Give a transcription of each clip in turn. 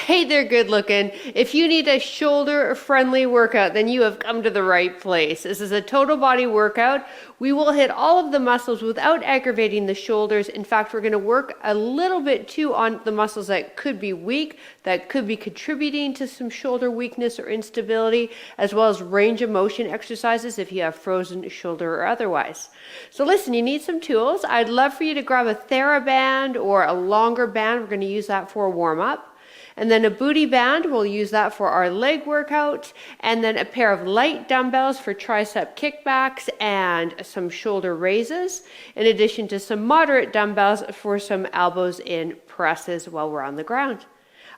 Hey there, good looking. If you need a shoulder friendly workout, then you have come to the right place. This is a total body workout. We will hit all of the muscles without aggravating the shoulders. In fact, we're going to work a little bit too on the muscles that could be weak, that could be contributing to some shoulder weakness or instability, as well as range of motion exercises if you have frozen shoulder or otherwise. So listen, you need some tools. I'd love for you to grab a theraband or a longer band. We're going to use that for a warm up. And then a booty band, we'll use that for our leg workout. And then a pair of light dumbbells for tricep kickbacks and some shoulder raises, in addition to some moderate dumbbells for some elbows in presses while we're on the ground.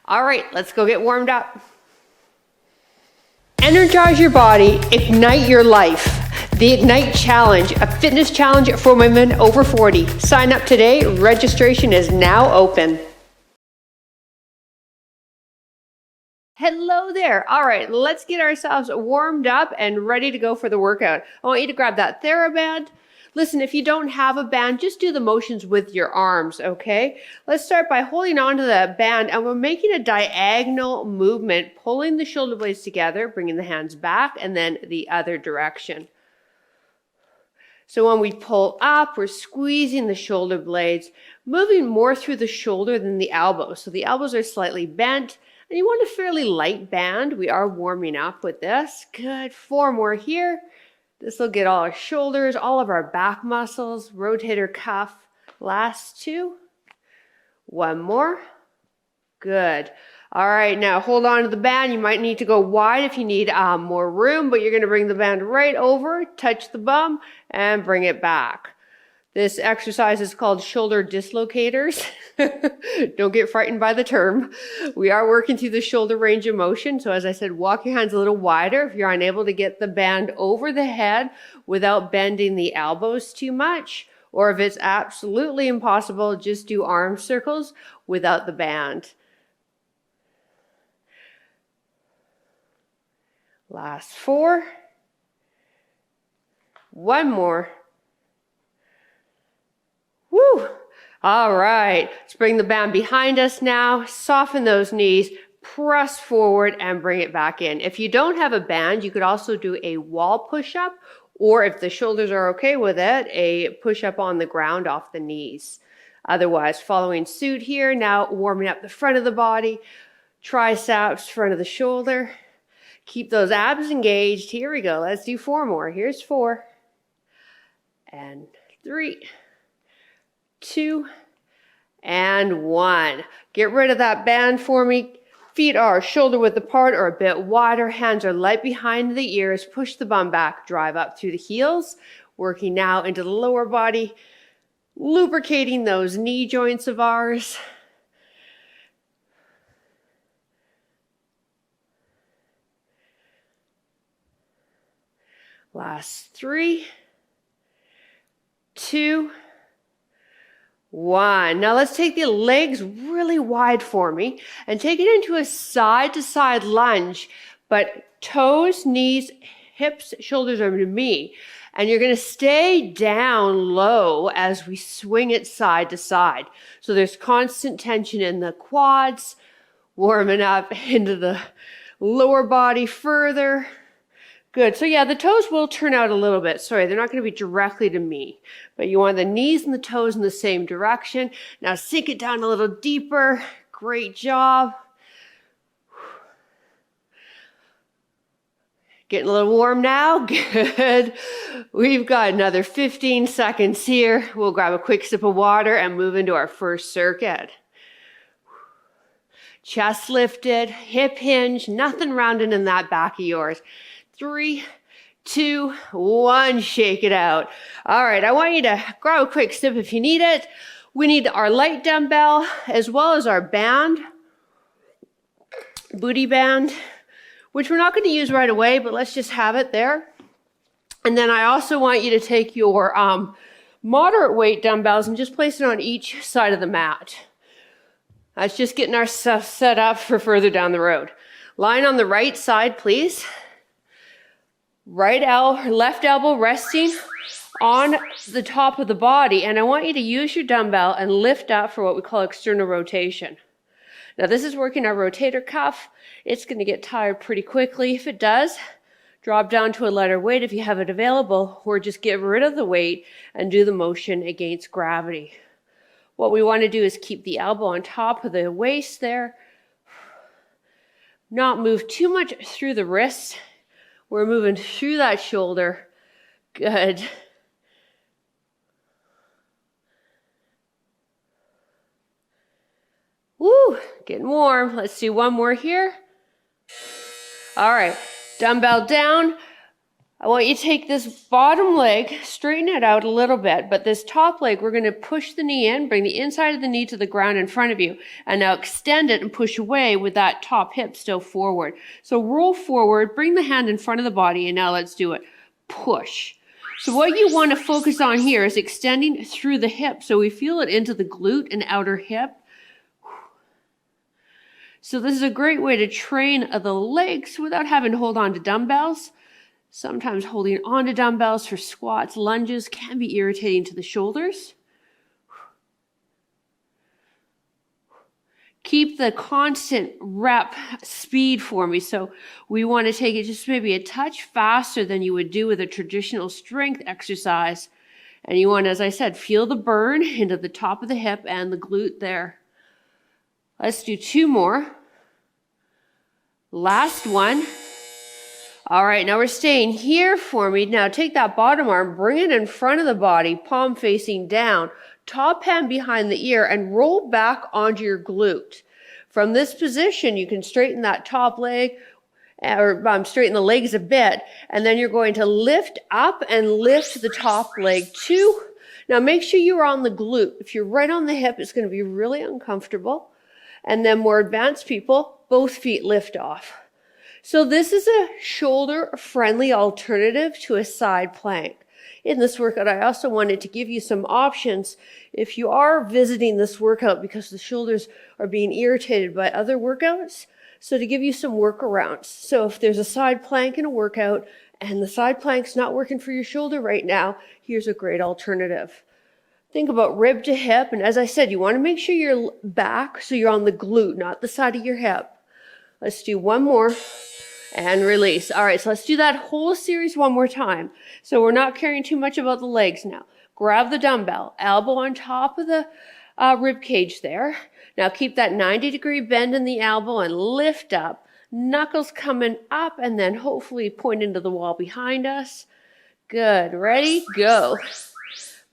All right, let's go get warmed up. Energize your body, ignite your life. The Ignite Challenge, a fitness challenge for women over 40. Sign up today. Registration is now open. Hello there. All right, let's get ourselves warmed up and ready to go for the workout. I want you to grab that theraband. Listen, if you don't have a band, just do the motions with your arms, okay? Let's start by holding onto the band, and we're making a diagonal movement, pulling the shoulder blades together, bringing the hands back, and then the other direction. So when we pull up, we're squeezing the shoulder blades, moving more through the shoulder than the elbows. So the elbows are slightly bent. And you want a fairly light band. We are warming up with this. Good. 4 more here. This will get all our shoulders, all of our back muscles, rotator cuff. Last 2. 1 more. Good. All right, now hold on to the band. You might need to go wide if you need more room, but you're going to bring the band right over, touch the bum, and bring it back. This exercise is called shoulder dislocators. Don't get frightened by the term. We are working through the shoulder range of motion. So as I said, walk your hands a little wider if you're unable to get the band over the head without bending the elbows too much. Or if it's absolutely impossible, just do arm circles without the band. Last 4. 1 more. Woo! All right, let's bring the band behind us now. Soften those knees, press forward, and bring it back in. If you don't have a band, you could also do a wall push-up, or if the shoulders are okay with it, a push-up on the ground off the knees. Otherwise, following suit here, now warming up the front of the body, triceps, front of the shoulder. Keep those abs engaged. Here we go. Let's do 4 more. Here's 4. And 3. 2 and 1. Get rid of that band for me. Feet are shoulder width apart or a bit wider. Hands are light behind the ears. Push the bum back. Drive up through the heels. Working now into the lower body. Lubricating those knee joints of ours. Last 3. 2. 1. Now let's take the legs really wide for me and take it into a side-to-side lunge, but toes, knees, hips, shoulders are to me. And you're going to stay down low as we swing it side to side. So there's constant tension in the quads, warming up into the lower body further. Good. So yeah, the toes will turn out a little bit. Sorry, they're not going to be directly to me. But you want the knees and the toes in the same direction. Now sink it down a little deeper. Great job. Getting a little warm now. Good. We've got another 15 seconds here. We'll grab a quick sip of water and move into our first circuit. Chest lifted, hip hinge, nothing rounding in that back of yours. 3, 2, 1, shake it out. All right, I want you to grab a quick sip if you need it. We need our light dumbbell as well as our band, booty band, which we're not going to use right away, but let's just have it there. And then I also want you to take your moderate weight dumbbells and just place it on each side of the mat. That's just getting our stuff set up for further down the road. Lying on the right side, please. Left elbow resting on the top of the body. And I want you to use your dumbbell and lift up for what we call external rotation. Now this is working our rotator cuff. It's going to get tired pretty quickly. If it does, drop down to a lighter weight if you have it available, or just get rid of the weight and do the motion against gravity. What we want to do is keep the elbow on top of the waist there. Not move too much through the wrists. We're moving through that shoulder. Good. Woo, getting warm. Let's do one more here. All right, dumbbell down. I want you to take this bottom leg, straighten it out a little bit, but this top leg, we're going to push the knee in, bring the inside of the knee to the ground in front of you, and now extend it and push away with that top hip still forward. So roll forward, bring the hand in front of the body, and now let's do it. Push. So what you want to focus on here is extending through the hip, so we feel it into the glute and outer hip. So this is a great way to train the legs without having to hold on to dumbbells. Sometimes holding on to dumbbells for squats, lunges can be irritating to the shoulders. Keep the constant rep speed for me. So we want to take it just maybe a touch faster than you would do with a traditional strength exercise. And you want, as I said, feel the burn into the top of the hip and the glute there. Let's do two more. Last one. All right, now we're staying here for me. Now take that bottom arm, bring it in front of the body, palm facing down, top hand behind the ear, and roll back onto your glute. From this position, you can straighten that top leg, or straighten the legs a bit, and then you're going to lift up and lift the top leg too. Now make sure you're on the glute. If you're right on the hip, it's going to be really uncomfortable. And then more advanced people, both feet lift off. So this is a shoulder-friendly alternative to a side plank. In this workout, I also wanted to give you some options if you are visiting this workout because the shoulders are being irritated by other workouts. So to give you some workarounds. So if there's a side plank in a workout and the side plank's not working for your shoulder right now, here's a great alternative. Think about rib to hip. And as I said, you want to make sure you're back so you're on the glute, not the side of your hip. Let's do one more. And release. All right, so let's do that whole series one more time. So we're not caring too much about the legs now. Grab the dumbbell, elbow on top of the rib cage there. Now keep that 90-degree bend in the elbow and lift up. Knuckles coming up and then hopefully point into the wall behind us. Good. Ready? Go.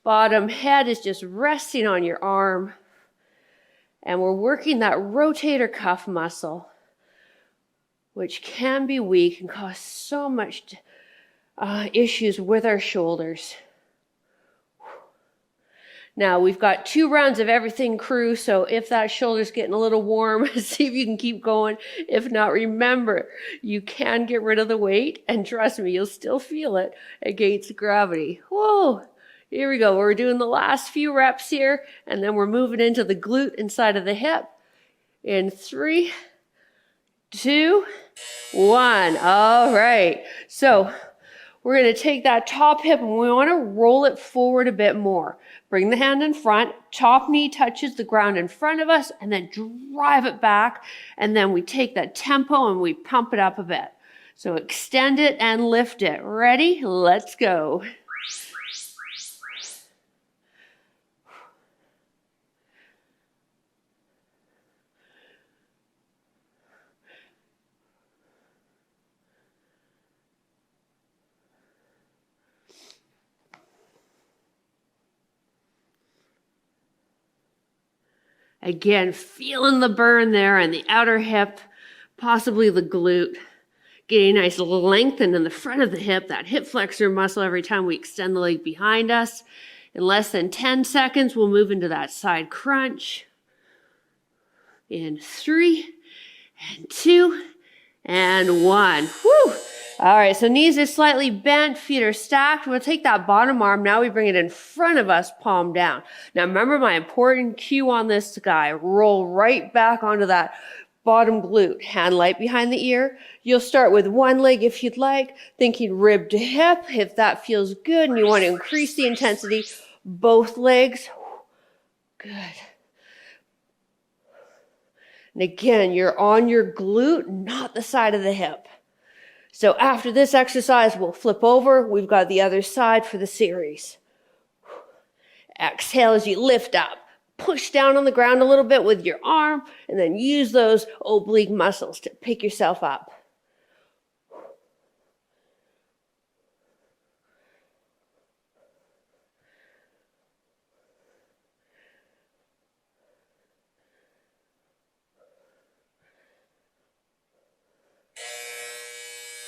Bottom head is just resting on your arm. And we're working that rotator cuff muscle, which can be weak and cause so much issues with our shoulders. Now, we've got 2 rounds of everything, crew, so if that shoulder's getting a little warm, see if you can keep going. If not, remember, you can get rid of the weight, and trust me, you'll still feel it against gravity. Whoa! Here we go. We're doing the last few reps here, and then we're moving into the glute inside of the hip. In 3, 2, 1. All right. So we're going to take that top hip and we want to roll it forward a bit more. Bring the hand in front. Top knee touches the ground in front of us and then drive it back. And then we take that tempo and we pump it up a bit. So extend it and lift it. Ready? Let's go. Again, feeling the burn there in the outer hip, possibly the glute. Getting a nice lengthen in the front of the hip, that hip flexor muscle every time we extend the leg behind us. In less than 10 seconds, we'll move into that side crunch. In 3, and 2, and 1. Woo! All right, so knees are slightly bent, feet are stacked. We'll take that bottom arm. Now we bring it in front of us, palm down. Now remember my important cue on this guy. Roll right back onto that bottom glute. Hand light behind the ear. You'll start with one leg if you'd like, thinking rib to hip. If that feels good and you want to increase the intensity, both legs. Good. And again, you're on your glute, not the side of the hip. So after this exercise, we'll flip over. We've got the other side for the series. Exhale as you lift up. Push down on the ground a little bit with your arm, and then use those oblique muscles to pick yourself up.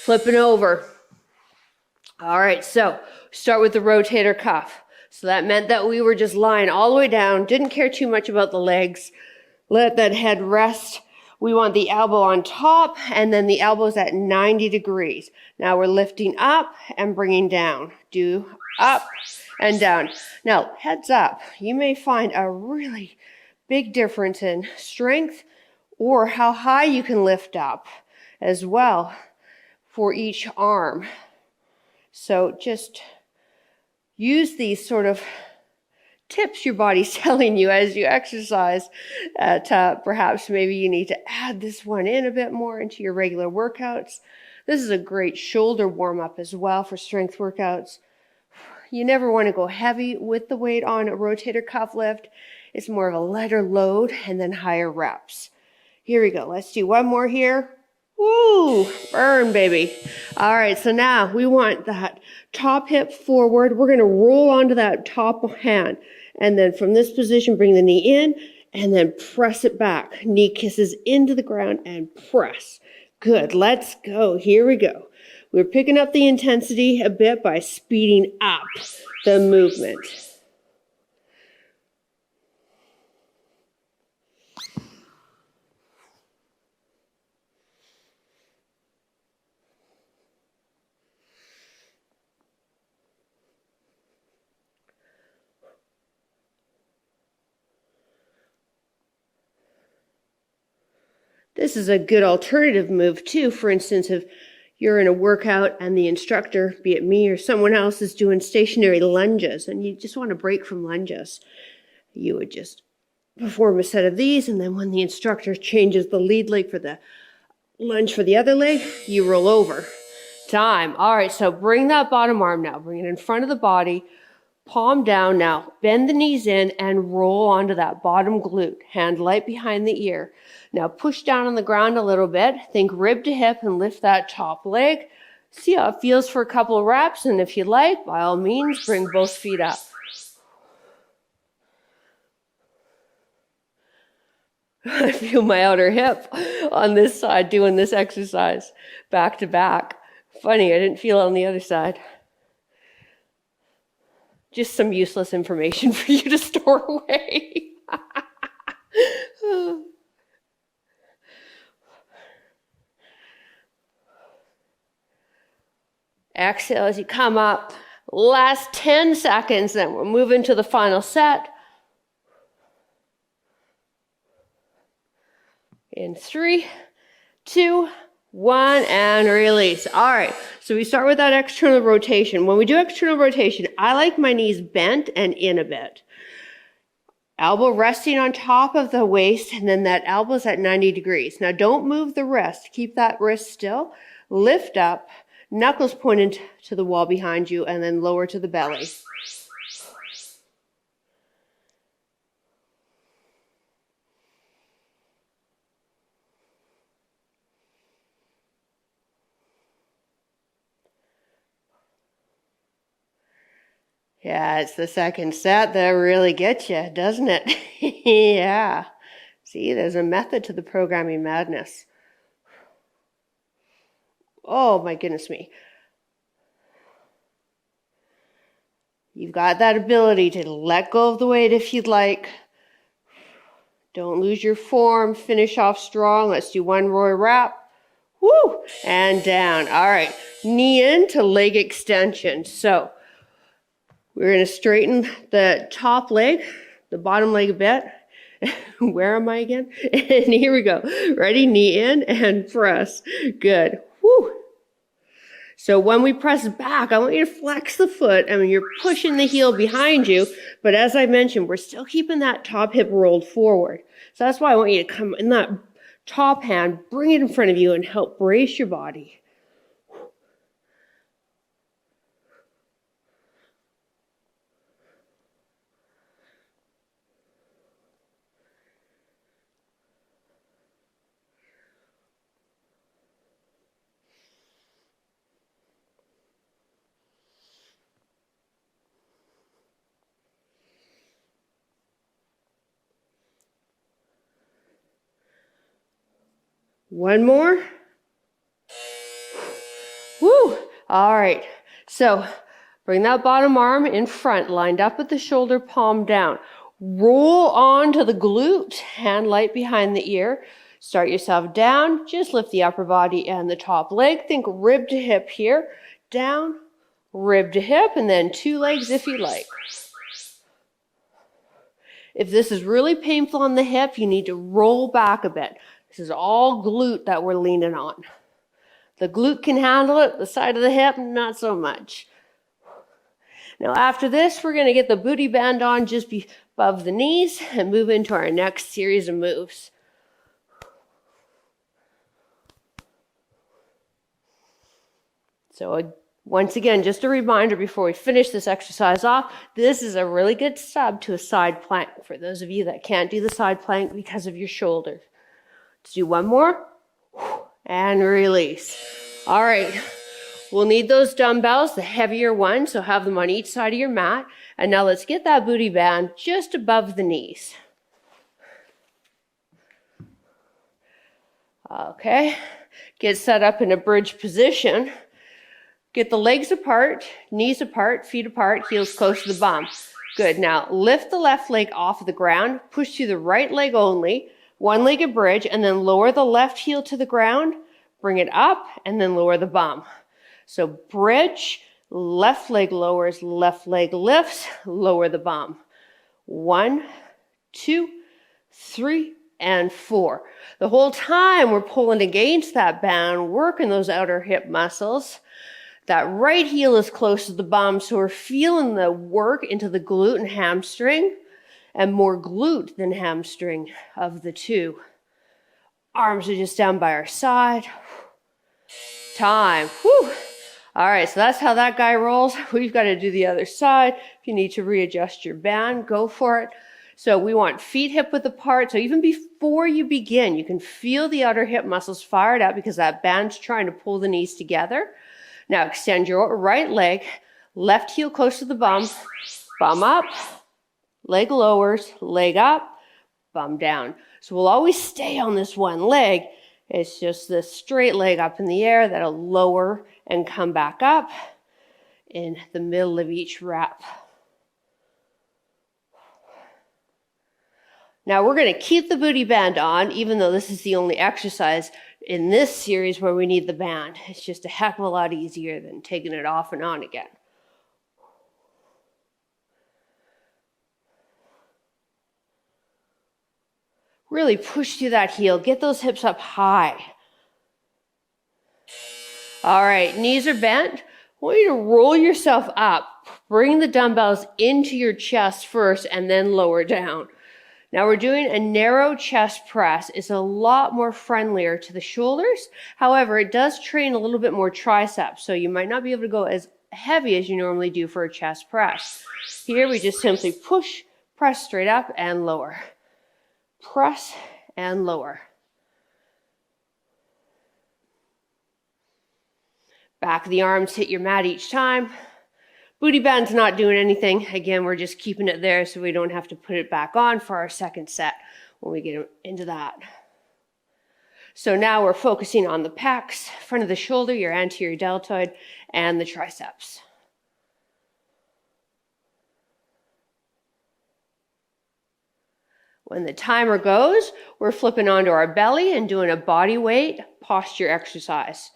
Flipping over. All right, so start with the rotator cuff. So that meant that we were just lying all the way down, didn't care too much about the legs. Let that head rest. We want the elbow on top, and then the elbows at 90 degrees. Now we're lifting up and bringing down. Do up and down. Now, heads up, you may find a really big difference in strength or how high you can lift up as well for each arm. So just use these sort of tips your body's telling you as you exercise. Perhaps maybe you need to add this one in a bit more into your regular workouts. This is a great shoulder warm-up as well for strength workouts. You never want to go heavy with the weight on a rotator cuff lift. It's more of a lighter load and then higher reps. Here we go. Let's do one more here. Woo! Burn, baby. All right, so now we want that top hip forward. We're going to roll onto that top hand. And then from this position, bring the knee in and then press it back. Knee kisses into the ground and press. Good. Let's go. Here we go. We're picking up the intensity a bit by speeding up the movement. This is a good alternative move too. For instance, if you're in a workout and the instructor, be it me or someone else, is doing stationary lunges and you just want to break from lunges, you would just perform a set of these, and then when the instructor changes the lead leg for the lunge for the other leg, you roll over. Time. All right, so bring that bottom arm now. Bring it in front of the body. Palm down now. Bend the knees in and roll onto that bottom glute. Hand light behind the ear. Now push down on the ground a little bit. Think rib to hip and lift that top leg. See how it feels for a couple of reps. And if you like, by all means, bring both feet up. I feel my outer hip on this side doing this exercise back to back. Funny, I didn't feel it on the other side. Just some useless information for you to store away. Exhale as you come up. Last 10 seconds, then we'll move into the final set. In 3, 2, 1, and release. All right, so we start with that external rotation. When we do external rotation, I like my knees bent and in a bit. Elbow resting on top of the waist, and then that elbow's at 90 degrees. Now don't move the wrist. Keep that wrist still. Lift up, knuckles pointed to the wall behind you, and then lower to the belly. Yeah, it's the second set that really gets you, doesn't it? Yeah. See, there's a method to the programming madness. Oh, my goodness me. You've got that ability to let go of the weight if you'd like. Don't lose your form. Finish off strong. Let's do one more wrap. Woo! And down. All right. Knee in to leg extension. So we're going to straighten the top leg, the bottom leg a bit. Where am I again? And here we go. Ready? Knee in and press. Good. Woo. So when we press back, I want you to flex the foot. I mean, you're pushing the heel behind you, but as I mentioned, we're still keeping that top hip rolled forward. So that's why I want you to come in that top hand, bring it in front of you and help brace your body. One more. Woo! All right. So bring that bottom arm in front, lined up with the shoulder, palm down. Roll onto the glute, hand light behind the ear. Start yourself down. Just lift the upper body and the top leg. Think rib to hip here. Down, rib to hip, and then two legs if you like. If this is really painful on the hip, you need to roll back a bit. This is all glute that we're leaning on. The glute can handle it, the side of the hip, not so much. Now after this, we're going to get the booty band on just above the knees and move into our next series of moves. So once again, just a reminder before we finish this exercise off, this is a really good sub to a side plank for those of you that can't do the side plank because of your shoulder. Let's do one more and release. All right, we'll need those dumbbells, the heavier ones, so have them on each side of your mat. And now let's get that booty band just above the knees. Okay, get set up in a bridge position. Get the legs apart, knees apart, feet apart, heels close to the bum. Good, now lift the left leg off of the ground, push through the right leg only, one-legged bridge, and then lower the left heel to the ground, bring it up, and then lower the bum. So bridge, left leg lowers, left leg lifts, lower the bum. 1, 2, 3, and 4. The whole time we're pulling against that band, working those outer hip muscles. That right heel is close to the bum, so we're feeling the work into the glute and hamstring, and more glute than hamstring of the two. Arms are just down by our side. Time. Whew. All right, so that's how that guy rolls. We've got to do the other side. If you need to readjust your band, go for it. So we want feet hip width apart. So even before you begin, you can feel the outer hip muscles fired up because that band's trying to pull the knees together. Now extend your right leg, left heel close to the bum up, leg lowers, leg up, bum down. So we'll always stay on this one leg. It's just this straight leg up in the air that'll lower and come back up in the middle of each rep. Now we're going to keep the booty band on, even though this is the only exercise in this series where we need the band. It's just a heck of a lot easier than taking it off and on again. Really push through that heel. Get those hips up high. All right, knees are bent. I want you to roll yourself up. Bring the dumbbells into your chest first and then lower down. Now we're doing a narrow chest press. It's a lot more friendlier to the shoulders. However, it does train a little bit more triceps, so you might not be able to go as heavy as you normally do for a chest press. Here we just simply push, press straight up and lower. Press and lower. Back of the arms hit your mat each time. Booty band's not doing anything. Again, we're just keeping it there so we don't have to put it back on for our second set when we get into that. So now we're focusing on the pecs, front of the shoulder, your anterior deltoid, and the triceps. When the timer goes, we're flipping onto our belly and doing a body weight posture exercise.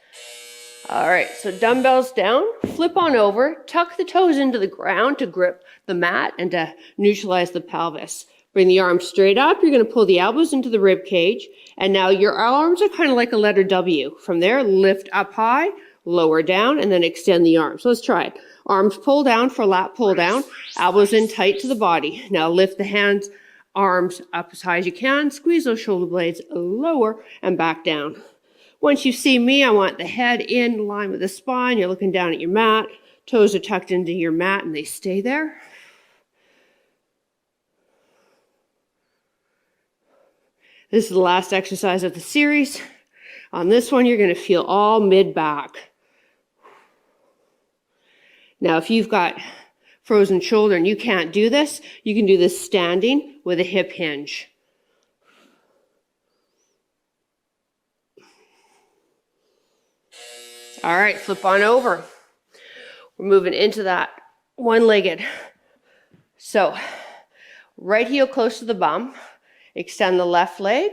All right, so dumbbells down, flip on over, tuck the toes into the ground to grip the mat and to neutralize the pelvis. Bring the arms straight up. You're going to pull the elbows into the rib cage. And now your arms are kind of like a letter W. From there, lift up high, lower down, and then extend the arms. So let's try it. Arms pull down for lat pull down, elbows in tight to the body. Now lift the hands arms up as high as you can. Squeeze those shoulder blades lower and back down. Once you see me, I want the head in line with the spine. You're looking down at your mat. Toes are tucked into your mat and they stay there. This is the last exercise of the series. On this one, you're going to feel all mid-back. Now, if you've got frozen shoulder and you can't do this, you can do this standing with a hip hinge. All right, flip on over. We're moving into that one-legged. So, right heel close to the bum. Extend the left leg.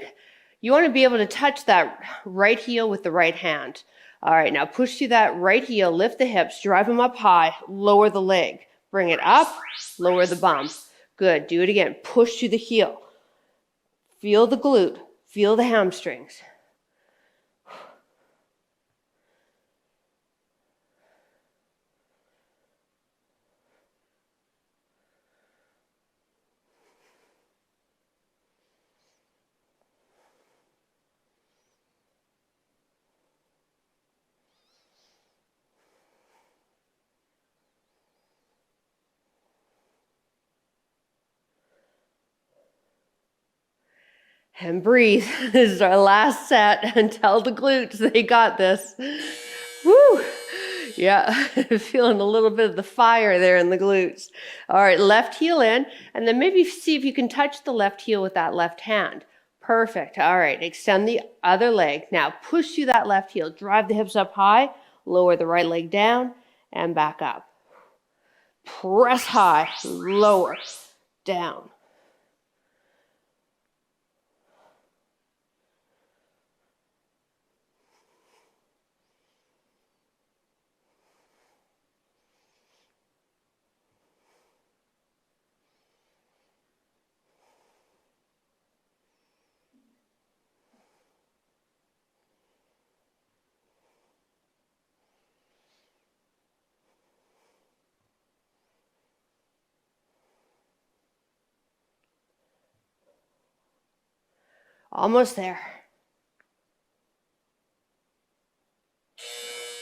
You want to be able to touch that right heel with the right hand. All right, now push through that right heel, lift the hips, drive them up high, lower the leg. Bring it up, lower the bum. Good, do it again. Push through the heel. Feel the glute, feel the hamstrings. And breathe. This is our last set. And tell the glutes they got this. Woo! Yeah, feeling a little bit of the fire there in the glutes. All right, left heel in. And then maybe see if you can touch the left heel with that left hand. Perfect. All right, extend the other leg. Now push through that left heel. Drive the hips up high. Lower the right leg down and back up. Press high. Lower. Down. Almost there.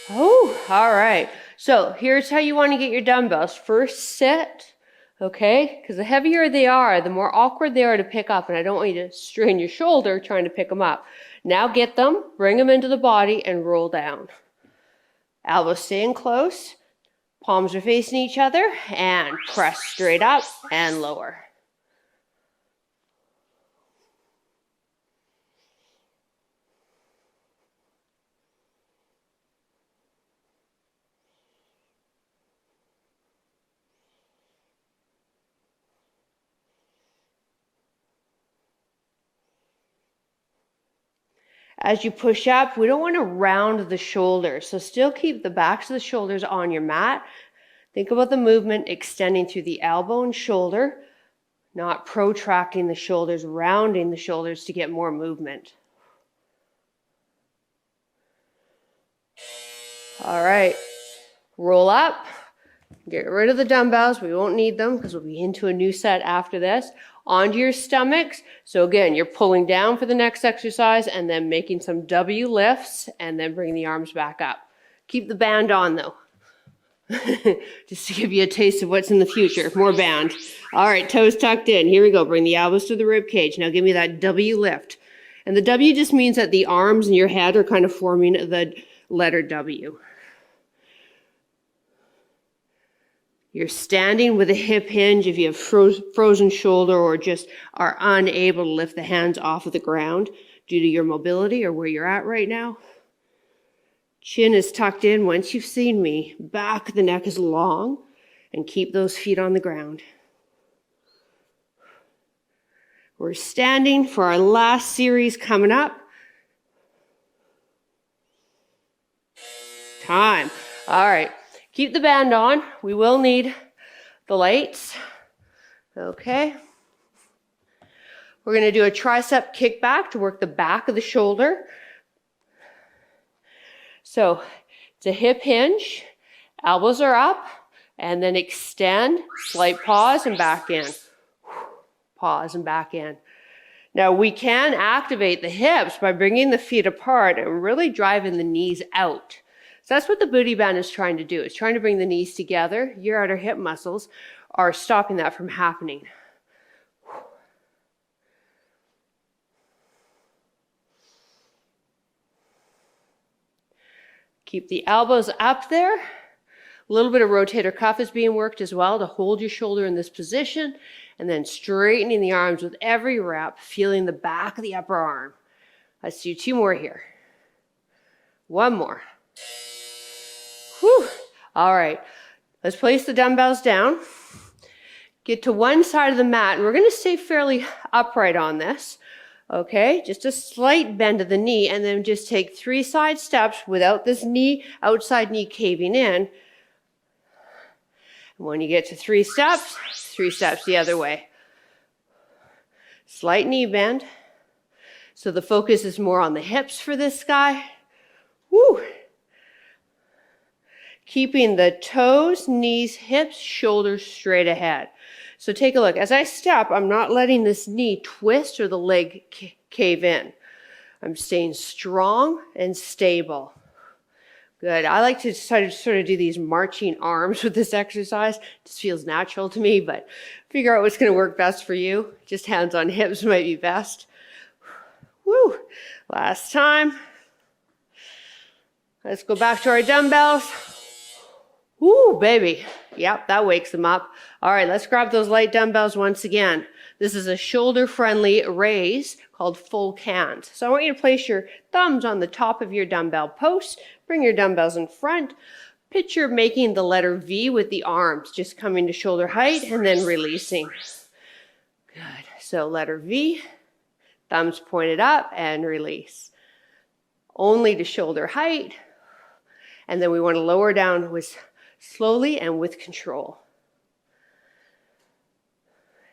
Oh, all right. So here's how you want to get your dumbbells. First sit, okay? Because the heavier they are, the more awkward they are to pick up, and I don't want you to strain your shoulder trying to pick them up. Now get them, bring them into the body, and roll down. Elbows staying close. Palms are facing each other, and press straight up and lower. As you push up, we don't want to round the shoulders, so still keep the backs of the shoulders on your mat. Think about the movement extending through the elbow and shoulder, not protracting the shoulders, rounding the shoulders to get more movement. All right, roll up, get rid of the dumbbells. We won't need them because we'll be into a new set after this. Onto your stomachs. So again, you're pulling down for the next exercise and then making some W lifts and then bring the arms back up. Keep the band on though. Just to give you a taste of what's in the future. More band. All right, toes tucked in. Here we go. Bring the elbows to the rib cage. Now give me that W lift. And the W just means that the arms and your head are kind of forming the letter W. You're standing with a hip hinge if you have frozen shoulder or just are unable to lift the hands off of the ground due to your mobility or where you're at right now. Chin is tucked in. Once you've seen me, back of the neck is long, and keep those feet on the ground. We're standing for our last series coming up. Time. All right. Keep the band on. We will need the lights. Okay. We're going to do a tricep kickback to work the back of the shoulder. So it's a hip hinge. Elbows are up. And then extend. Slight pause and back in. pause, and back in. Now we can activate the hips by bringing the feet apart and really driving the knees out. So that's what the booty band is trying to do. It's trying to bring the knees together. Your outer hip muscles are stopping that from happening. Keep the elbows up there. A little bit of rotator cuff is being worked as well to hold your shoulder in this position, and then straightening the arms with every rep, feeling the back of the upper arm. Let's do 2 more here. 1 more. Whew. All right, let's place the dumbbells down. Get to one side of the mat, and we're going to stay fairly upright on this. Okay, just a slight bend of the knee, and then just take 3 side steps without this knee, outside knee caving in. And when you get to 3 steps the other way. Slight knee bend. So the focus is more on the hips for this guy. Woo! Keeping the toes, knees, hips, shoulders straight ahead. So take a look. As I step, I'm not letting this knee twist or the leg cave in. I'm staying strong and stable. Good. I like to sort of do these marching arms with this exercise. It just feels natural to me, but figure out what's going to work best for you. Just hands on hips might be best. Woo! Last time. Let's go back to our dumbbells. Woo, baby. Yep, that wakes them up. All right, let's grab those light dumbbells once again. This is a shoulder-friendly raise called full cans. So I want you to place your thumbs on the top of your dumbbell post. Bring your dumbbells in front. Picture making the letter V with the arms, just coming to shoulder height and then releasing. Good. So letter V, thumbs pointed up and release. Only to shoulder height. And then we want to lower down with slowly and with control.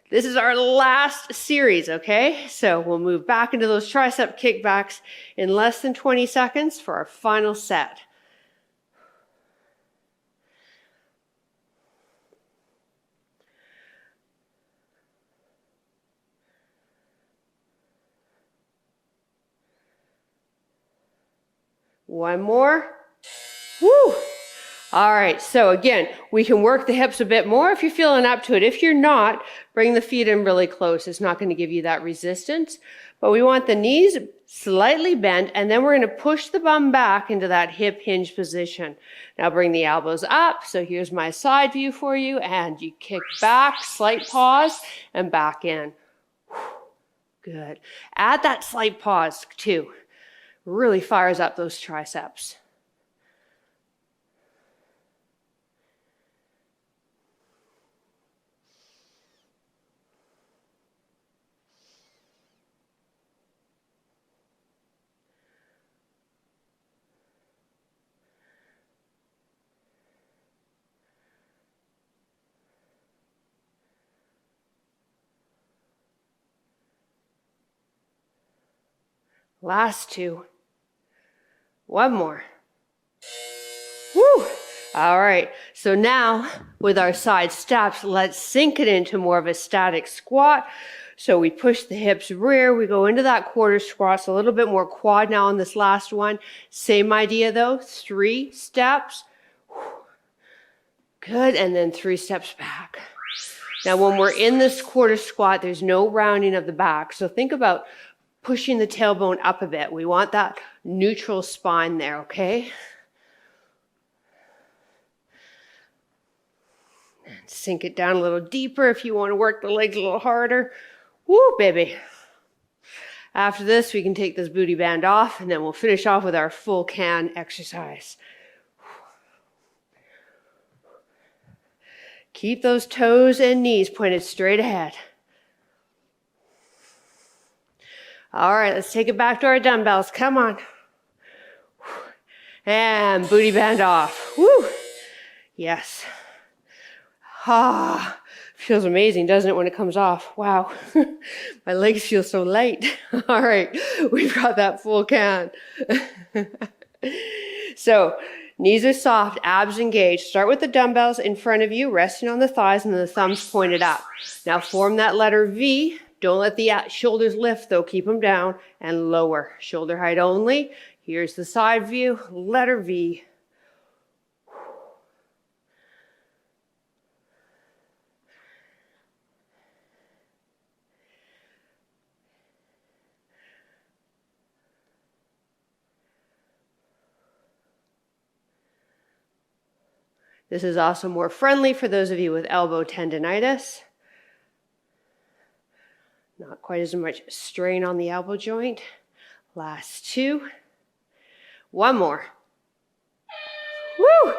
This is our last series, okay? So we'll move back into those tricep kickbacks in less than 20 seconds for our final set. One more. Woo! All right, so again, we can work the hips a bit more if you're feeling up to it. If you're not, bring the feet in really close. It's not going to give you that resistance. But we want the knees slightly bent, and then we're going to push the bum back into that hip hinge position. Now bring the elbows up. So here's my side view for you, and you kick back, slight pause, and back in. Good. Add that slight pause too. Really fires up those triceps. Last 2. One more. Woo! All right. So now with our side steps, let's sink it into more of a static squat. So we push the hips rear. We go into that quarter squat. So a little bit more quad now on this last one. Same idea though. 3 steps. Good. And then 3 steps back. Now when we're in this quarter squat, there's no rounding of the back. So think about pushing the tailbone up a bit. We want that neutral spine there, okay? And sink it down a little deeper if you want to work the legs a little harder. Woo, baby. After this, we can take this booty band off, and then we'll finish off with our full can exercise. Keep those toes and knees pointed straight ahead. All right, let's take it back to our dumbbells. Come on. And booty band off. Woo! Yes. Ah, feels amazing, doesn't it, when it comes off? Wow. My legs feel so light. All right, we've got that full can. So Knees are soft, abs engaged. Start with the dumbbells in front of you, resting on the thighs and the thumbs pointed up. Now form that letter V. Don't let the shoulders lift though, keep them down, and lower. Shoulder height only. Here's the side view, letter V. This is also more friendly for those of you with elbow tendonitis. Not quite as much strain on the elbow joint. Last 2. 1 more. Woo!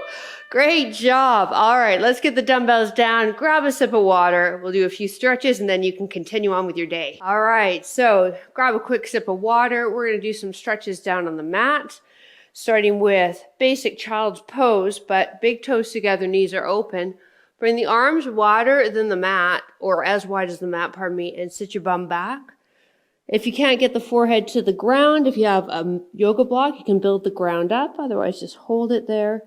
Great job. All right, let's get the dumbbells down. Grab a sip of water. We'll do a few stretches and then you can continue on with your day. All right, so grab a quick sip of water. We're going to do some stretches down on the mat. Starting with basic child's pose, but big toes together, knees are open. Bring the arms wider than the mat, or as wide as the mat, pardon me, and sit your bum back. If you can't get the forehead to the ground, if you have a yoga block, you can build the ground up. Otherwise, just hold it there,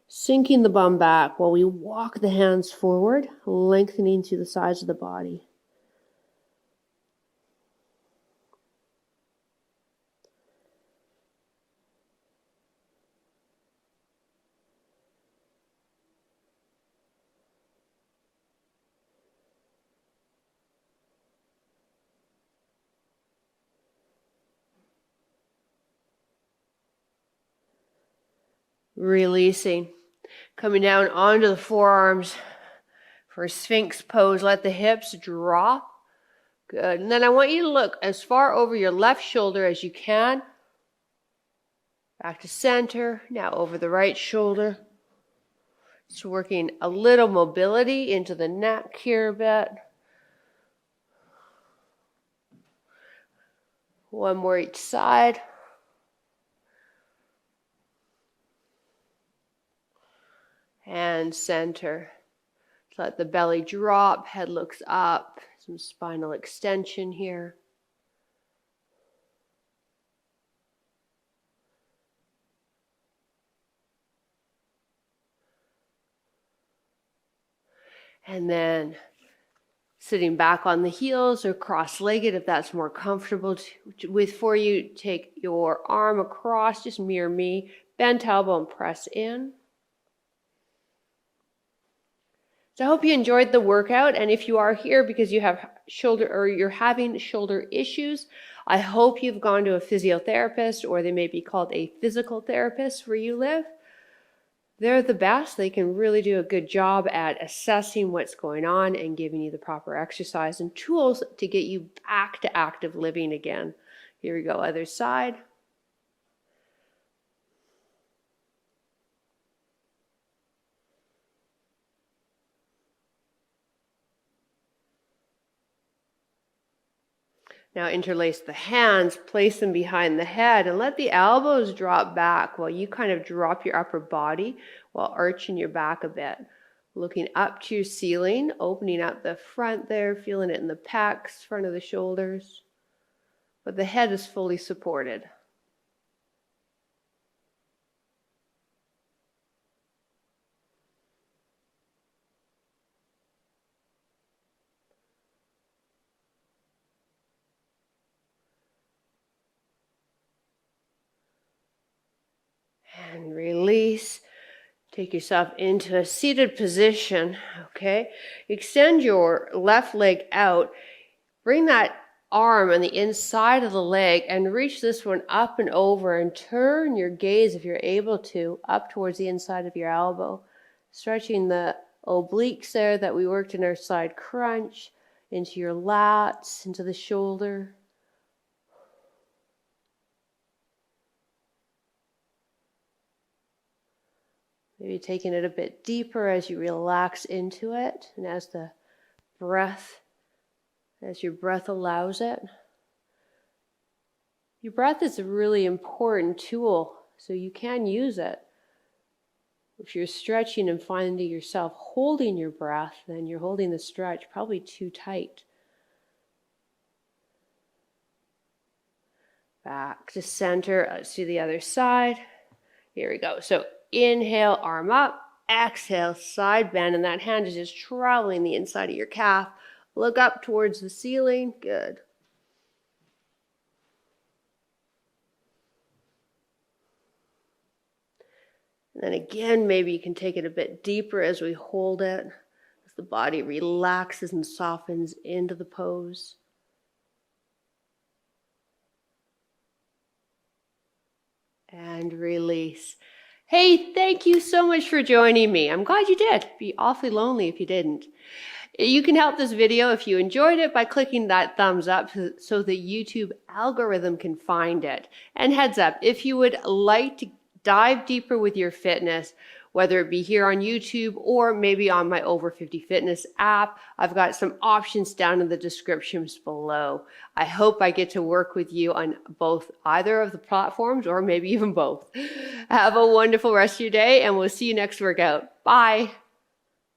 sinking the bum back while we walk the hands forward, lengthening to the sides of the body. Releasing. Coming down onto the forearms for Sphinx pose. Let the hips drop. Good. And then I want you to look as far over your left shoulder as you can. Back to center. Now over the right shoulder. Just working a little mobility into the neck here a bit. 1 more each side. And center. Let the belly drop, head looks up, some spinal extension here. And then sitting back on the heels or cross-legged if that's more comfortable for you. Take your arm across, just mirror me, bend elbow and press in. So I hope you enjoyed the workout, and if you are here because you have you're having shoulder issues, I hope you've gone to a physiotherapist, or they may be called a physical therapist where you live. They're the best. They can really do a good job at assessing what's going on and giving you the proper exercise and tools to get you back to active living again. Here we go, other side. Now interlace the hands, place them behind the head, and let the elbows drop back while you kind of drop your upper body while arching your back a bit. Looking up to your ceiling, opening up the front there, feeling it in the pecs, front of the shoulders. But the head is fully supported. And release. Take yourself into a seated position, okay? Extend your left leg out. Bring that arm on the inside of the leg and reach this one up and over and turn your gaze, if you're able to, up towards the inside of your elbow. Stretching the obliques there that we worked in our side crunch, into your lats, into the shoulder. Maybe taking it a bit deeper as you relax into it and as your breath allows it. Your breath is a really important tool, so you can use it. If you're stretching and finding yourself holding your breath, then you're holding the stretch probably too tight. Back to center. Let's do the other side. Here we go. So Inhale, arm up. Exhale, side bend, and that hand is just traveling the inside of your calf. Look up towards the ceiling. Good. And then again, maybe you can take it a bit deeper as we hold it, as the body relaxes and softens into the pose. And release. Hey, thank you so much for joining me. I'm glad you did. It'd be awfully lonely if you didn't. You can help this video if you enjoyed it by clicking that thumbs up so the YouTube algorithm can find it. And heads up, if you would like to dive deeper with your fitness, whether it be here on YouTube or maybe on my Over 50 Fitness app, I've got some options down in the descriptions below. I hope I get to work with you on both either of the platforms or maybe even both. Have a wonderful rest of your day and we'll see you next workout. Bye.